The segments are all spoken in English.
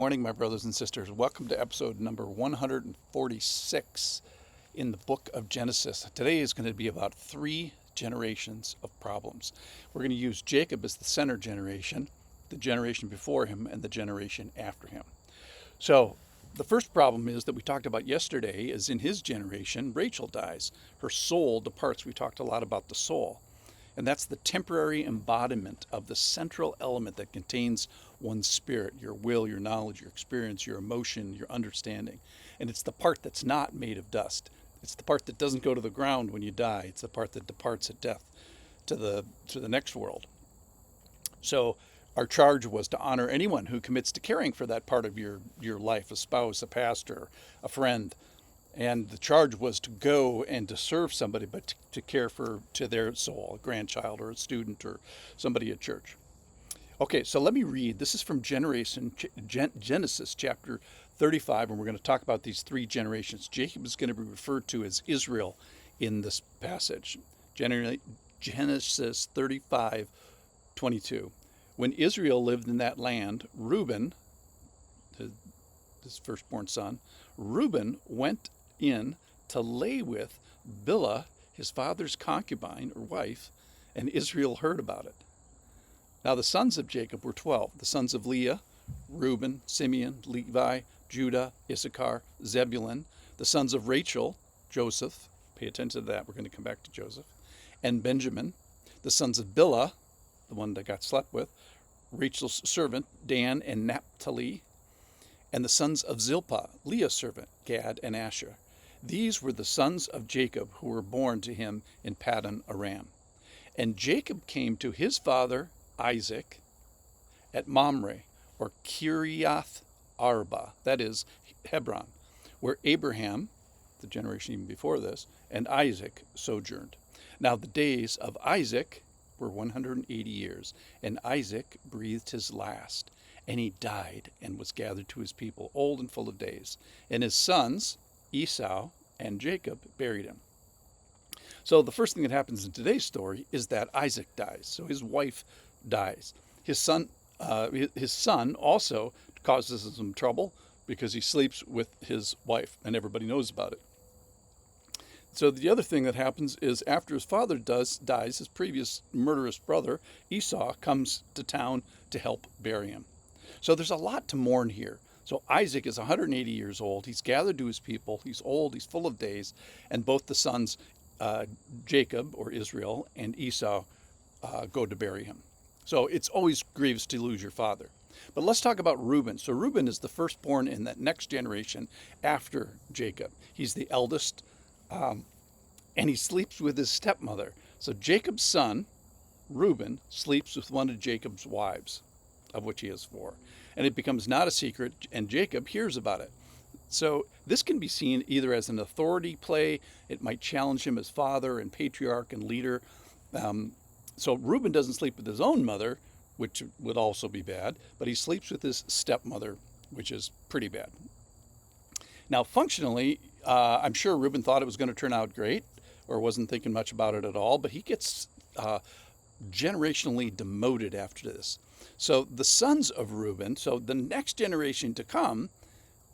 Morning, my brothers and sisters. Welcome to episode number 146 in the book of Genesis. Today is going to be about three generations of problems. We're going to use Jacob as the center generation, the generation before him, and the generation after him. So, the first problem is that we talked about yesterday is in his generation, Rachel dies. Her soul departs. We talked a lot about the soul. And that's the temporary embodiment of the central element that contains one's spirit, your will, your knowledge, your experience, your emotion, your understanding. And it's the part that's not made of dust. It's the part that doesn't go to the ground when you die. It's the part that departs at death to the next world. So our charge was to honor anyone who commits to caring for that part of your life, a spouse, a pastor, a friend. And the charge was to go and to serve somebody, but to care for to their soul, a grandchild or a student or somebody at church. Okay, so let me read. This is from Genesis chapter 35, and we're going to talk about these three generations. Jacob is going to be referred to as Israel in this passage. Genesis 35:22. When Israel lived in that land, Reuben, his firstborn son, Reuben went in to lay with Bilhah, his father's concubine or wife, and Israel heard about it. Now the sons of Jacob were 12. The sons of Leah, Reuben, Simeon, Levi, Judah, Issachar, Zebulun. The sons of Rachel, Joseph. Pay attention to that. We're going to come back to Joseph. And Benjamin. The sons of Bilhah, the one that got slept with, Rachel's servant, Dan and Naphtali. And the sons of Zilpah, Leah's servant, Gad and Asher. These were the sons of Jacob who were born to him in Paddan Aram. And Jacob came to his father Isaac at Mamre, or Kiriath Arba, that is Hebron, where Abraham, the generation even before this, and Isaac sojourned. Now the days of Isaac were 180 years, and Isaac breathed his last, and he died and was gathered to his people, old and full of days. And his sons, Esau and Jacob, buried him. So the first thing that happens in today's story is that Isaac dies. So his wife dies. His son also causes some trouble because he sleeps with his wife, and everybody knows about it. So the other thing that happens is after his father dies, his previous murderous brother, Esau, comes to town to help bury him. So there's a lot to mourn here. So Isaac is 180 years old. He's gathered to his people. He's old. He's full of days. And both the sons, Jacob or Israel and Esau, go to bury him. So it's always grievous to lose your father. But let's talk about Reuben. So Reuben is the firstborn in that next generation after Jacob. He's the eldest, and he sleeps with his stepmother. So Jacob's son, Reuben, sleeps with one of Jacob's wives, of which he has four. And it becomes not a secret, and Jacob hears about it. So this can be seen either as an authority play. It might challenge him as father and patriarch and leader. So Reuben doesn't sleep with his own mother, which would also be bad, but he sleeps with his stepmother, which is pretty bad. Now, functionally, I'm sure Reuben thought it was going to turn out great, or wasn't thinking much about it at all, but he gets generationally demoted after this. So the sons of Reuben, so the next generation to come,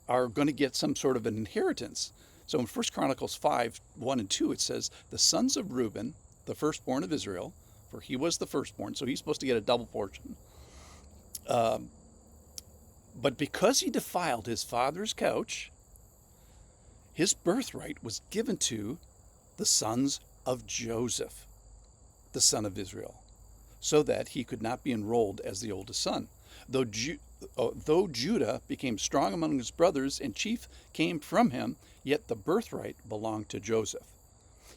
are going to get some sort of an inheritance. So in 1 Chronicles 5:1 and 2, it says, the sons of Reuben, the firstborn of Israel, for he was the firstborn, so he's supposed to get a double portion. But because he defiled his father's couch, his birthright was given to the sons of Joseph, the son of Israel, so that he could not be enrolled as the oldest son. Though Judah became strong among his brothers and chief came from him, yet the birthright belonged to Joseph.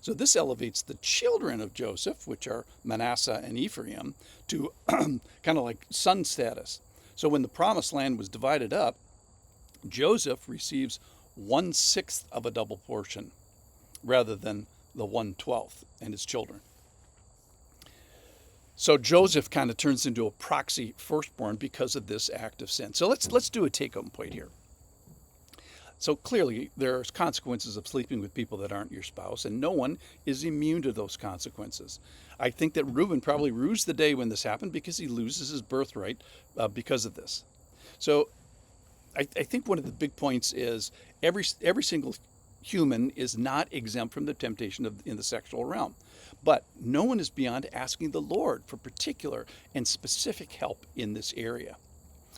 So this elevates the children of Joseph, which are Manasseh and Ephraim, to kind of like son status. So when the promised land was divided up, Joseph receives 1/6 of a double portion rather than the 1/12 and his children. So Joseph kind of turns into a proxy firstborn because of this act of sin. So let's do a take-home point here. So clearly there are consequences of sleeping with people that aren't your spouse, and no one is immune to those consequences. I think that Reuben probably rues the day when this happened because he loses his birthright because of this. So I think one of the big points is every single human is not exempt from the temptation in the sexual realm. But no one is beyond asking the Lord for particular and specific help in this area.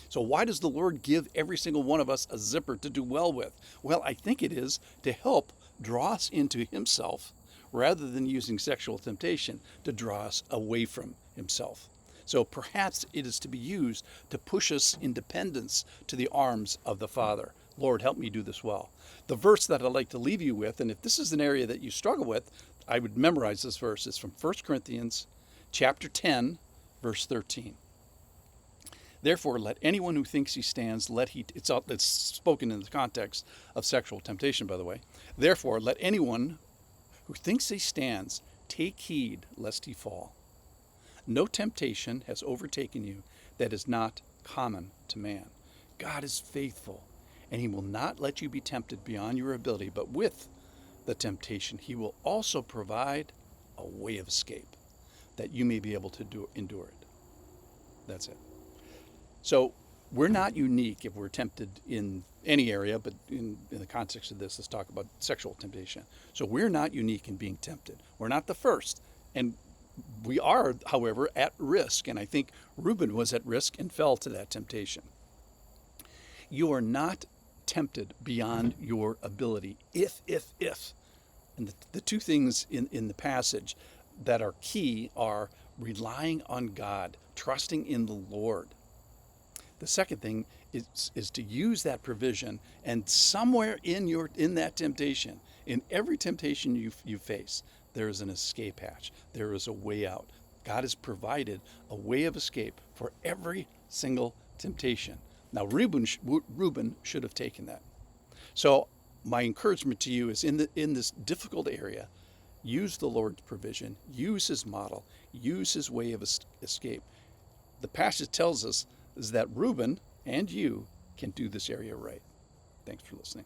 So why does the Lord give every single one of us a zipper to do well with? Well, I think it is to help draw us into himself rather than using sexual temptation to draw us away from himself. So perhaps it is to be used to push us in dependence to the arms of the Father. Lord, help me do this well. The verse that I'd like to leave you with, and if this is an area that you struggle with, I would memorize this verse. It's from 1 Corinthians chapter 10, verse 13. Therefore, let anyone who thinks he stands, it's spoken in the context of sexual temptation, by the way. Therefore, let anyone who thinks he stands take heed lest he fall. No temptation has overtaken you that is not common to man. God is faithful, and he will not let you be tempted beyond your ability, but with the temptation, he will also provide a way of escape that you may be able to endure it. That's it. So we're not unique if we're tempted in any area, but in the context of this, let's talk about sexual temptation. So we're not unique in being tempted. We're not the first. And we are, however, at risk. And I think Reuben was at risk and fell to that temptation. You are not tempted beyond your ability if. And the two things in the passage that are key are relying on God, trusting in the Lord. The second thing is to use that provision, and somewhere in that temptation, in every temptation you face, there is an escape hatch. There is a way out. God has provided a way of escape for every single temptation. Now, Reuben should have taken that. So my encouragement to you is in this difficult area, use the Lord's provision, use his model, use his way of escape. The passage tells us is that Reuben and you can do this area right. Thanks for listening.